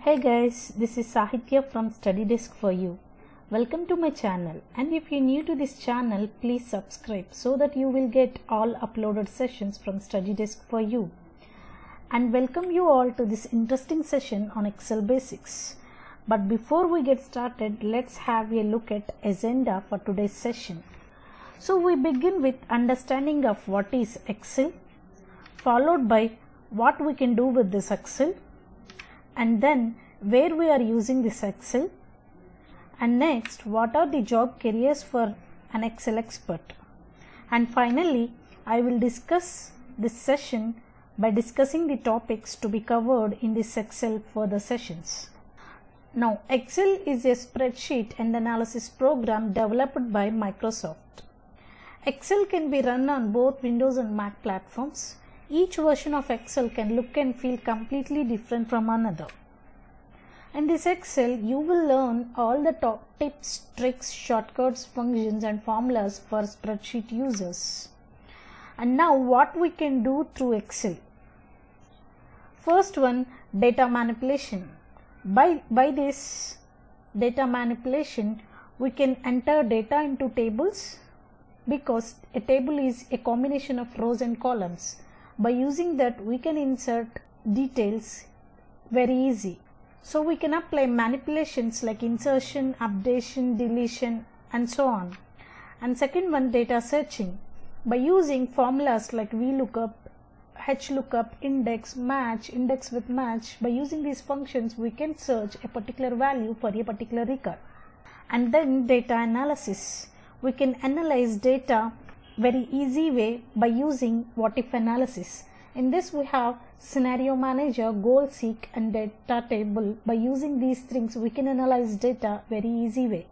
Hey guys, this is Sahitya from Study Desk for you. Welcome to my channel, and if you're new to this channel, please subscribe so that you will get all uploaded sessions from Study Desk for you. And welcome you all to this interesting session on Excel basics. But before we get started, let's have a look at agenda for today's session. So we begin with understanding of what is Excel, followed by what we can do with this Excel, and then where we are using this Excel, and next what are the job careers for an Excel expert. And finally, I will discuss this session by discussing the topics to be covered in this Excel further sessions. Now, Excel is a spreadsheet and analysis program developed by Microsoft. Excel can be run on both Windows and Mac platforms. Each version of Excel can look and feel completely different from another. In this Excel, you will learn all the top tips, tricks, shortcuts, functions and formulas for spreadsheet users. And now what we can do through Excel. First one, data manipulation. By this data manipulation, we can enter data into tables because a table is a combination of rows and columns. By using that, we can insert details very easy. So we can apply manipulations like insertion, updation, deletion and so on. And second one, data searching. By using formulas like VLOOKUP, HLOOKUP, index, match, index with match, by using these functions we can search a particular value for a particular record. And then data analysis. We can analyze data very easy way by using what if analysis. In this we have scenario manager, goal seek and data table. By using these things we can analyze data very easy way.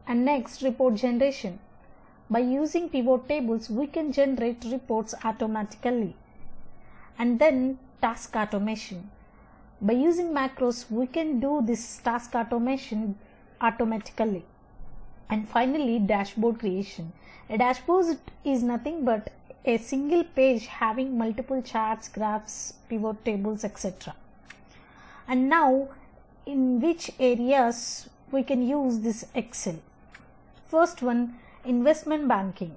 And next, report generation. By using pivot tables we can generate reports automatically. And then task automation. By using macros we can do this task automation automatically. And finally, dashboard creation. A dashboard is nothing but a single page having multiple charts, graphs, pivot tables, etc. And now, in which areas we can use this Excel? First one, investment banking.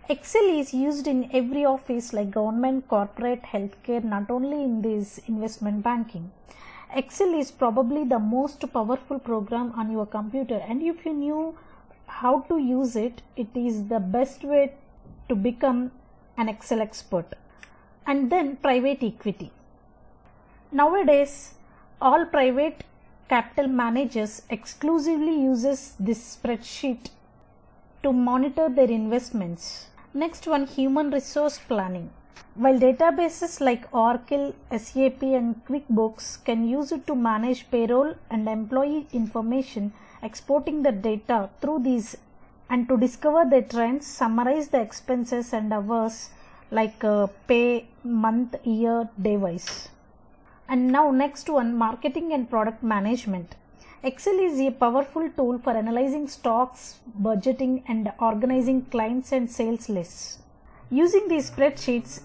Excel is used in every office like government, corporate, healthcare, not only in this investment banking. Excel is probably the most powerful program on your computer, and if you knew how to use it, it is the best way to become an Excel expert. And then private equity. Nowadays, all private capital managers exclusively uses this spreadsheet to monitor their investments. Next one, human resource planning. While databases like Oracle, SAP and QuickBooks can use it to manage payroll and employee information, exporting the data through these and to discover the trends, summarize the expenses and hours like pay, month, year, day wise. And now next one, marketing and product management. Excel is a powerful tool for analyzing stocks, budgeting and organizing clients and sales lists. Using these spreadsheets,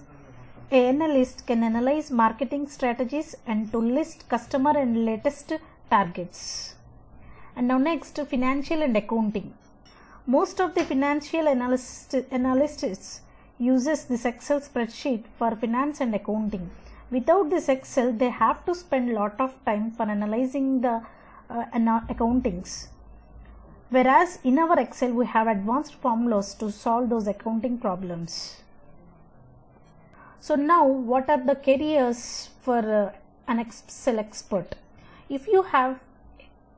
an analyst can analyze marketing strategies and to list customer and latest targets. And now next, financial and accounting. Most of the financial analysts uses this Excel spreadsheet for finance and accounting. Without this Excel, they have to spend lot of time for analyzing the accountings. Whereas in our Excel, we have advanced formulas to solve those accounting problems. So now, what are the careers for an Excel expert? If you have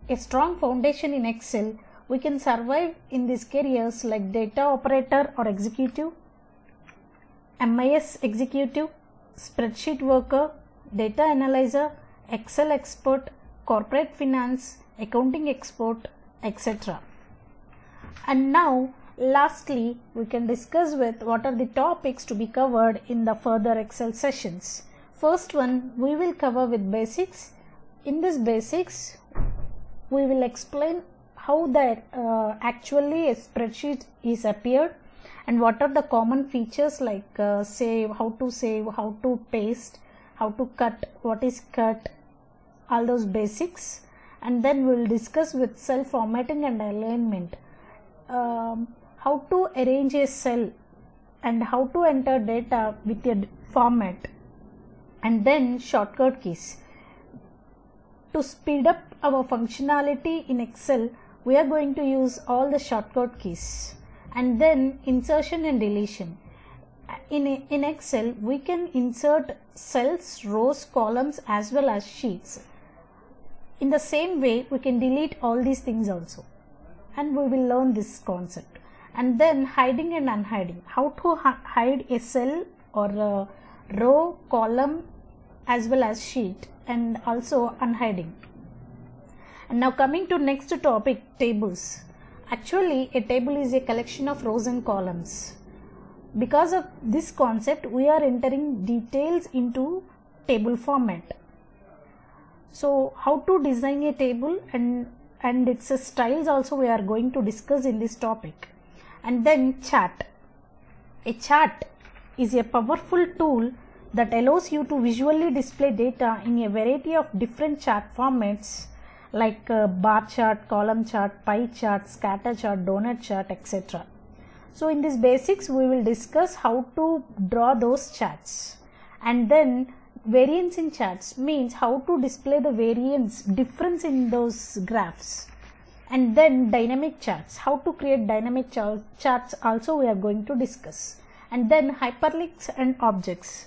a strong foundation in Excel, we can survive in these careers like data operator or executive, MIS executive, spreadsheet worker, data analyzer, Excel expert, corporate finance, accounting expert, etc. And now, lastly, we can discuss with what are the topics to be covered in the further Excel sessions. First one, we will cover with basics. In this basics, we will explain how that actually a spreadsheet is appeared and what are the common features like save, how to paste, how to cut, what is cut, all those basics, and then we'll discuss with cell formatting and alignment, how to arrange a cell and how to enter data with a format, and then shortcut keys. To speed up our functionality in Excel, we are going to use all the shortcut keys, and then insertion and deletion. In Excel, we can insert cells, rows, columns as well as sheets. In the same way, we can delete all these things also, and we will learn this concept. And then hiding and unhiding, how to hide a cell or a row, column as well as sheet, and also unhiding. And now coming to next topic, tables. Actually, a table is a collection of rows and columns. Because of this concept, we are entering details into table format. So how to design a table and its styles also we are going to discuss in this topic. And then chart. A chart is a powerful tool that allows you to visually display data in a variety of different chart formats like bar chart, column chart, pie chart, scatter chart, donut chart, etc. So in this basics, we will discuss how to draw those charts. And then variance in charts means how to display the difference in those graphs. And then dynamic charts, how to create dynamic charts also we are going to discuss. And then hyperlinks and objects.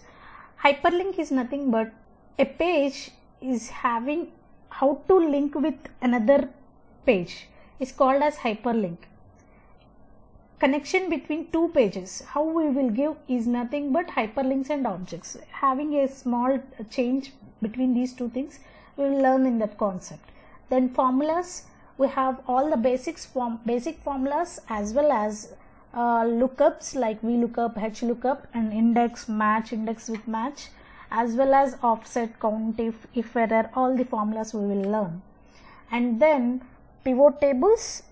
Hyperlink is nothing but a page is having how to link with another page is called as hyperlink. Connection between two pages, how we will give is nothing but hyperlinks and objects. Having a small change between these two things, we will learn in that concept. Then formulas, we have all the basic formulas as well as lookups like VLOOKUP, HLOOKUP, and index, match, index with match, as well as offset, count, if error, all the formulas we will learn. And then pivot tables.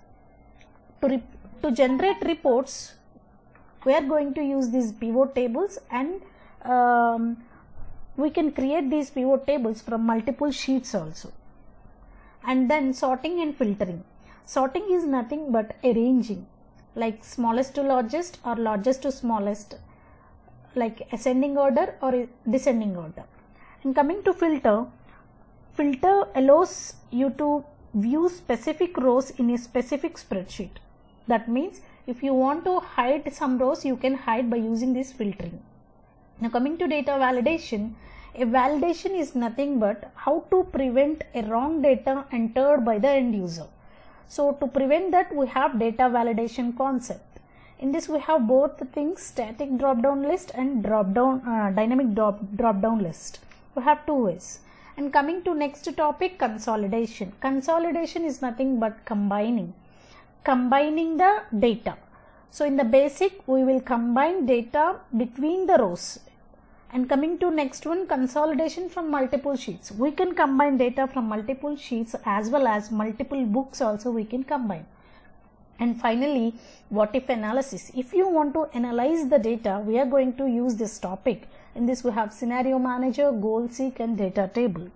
To generate reports, we are going to use these pivot tables, and we can create these pivot tables from multiple sheets also. And then sorting and filtering. Sorting is nothing but arranging, like smallest to largest or largest to smallest, like ascending order or descending order. And coming to filter, filter allows you to view specific rows in a specific spreadsheet. That means if you want to hide some rows, you can hide by using this filtering. Now coming to data validation, a validation is nothing but how to prevent a wrong data entered by the end user. So to prevent that, we have data validation concept. In this we have both the things, static drop down list and dynamic drop down list. We have two ways. And coming to next topic, consolidation. Consolidation is nothing but combining the data. So in the basic, we will combine data between the rows. And coming to next one, consolidation from multiple sheets. We can combine data from multiple sheets as well as multiple books also we can combine. And finally, what if analysis. If you want to analyze the data, we are going to use this topic. In this we have scenario manager, goal seek, and data table.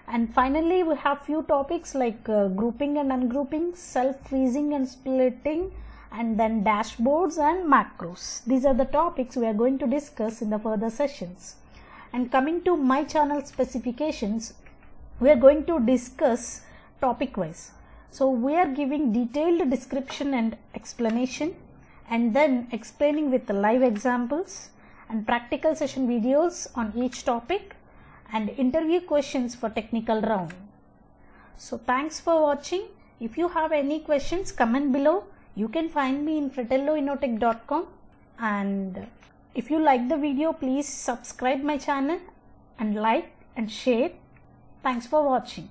And finally, we have few topics like grouping and ungrouping, self-freezing and splitting, and then dashboards and macros. These are the topics we are going to discuss in the further sessions. And coming to my channel specifications, we are going to discuss topic wise. So we are giving detailed description and explanation, and then explaining with the live examples and practical session videos on each topic, and interview questions for technical round. So thanks for watching. If you have any questions, comment below. You can find me in fratelloinnotech.com, and if you like the video, please subscribe my channel and like and share. Thanks for watching.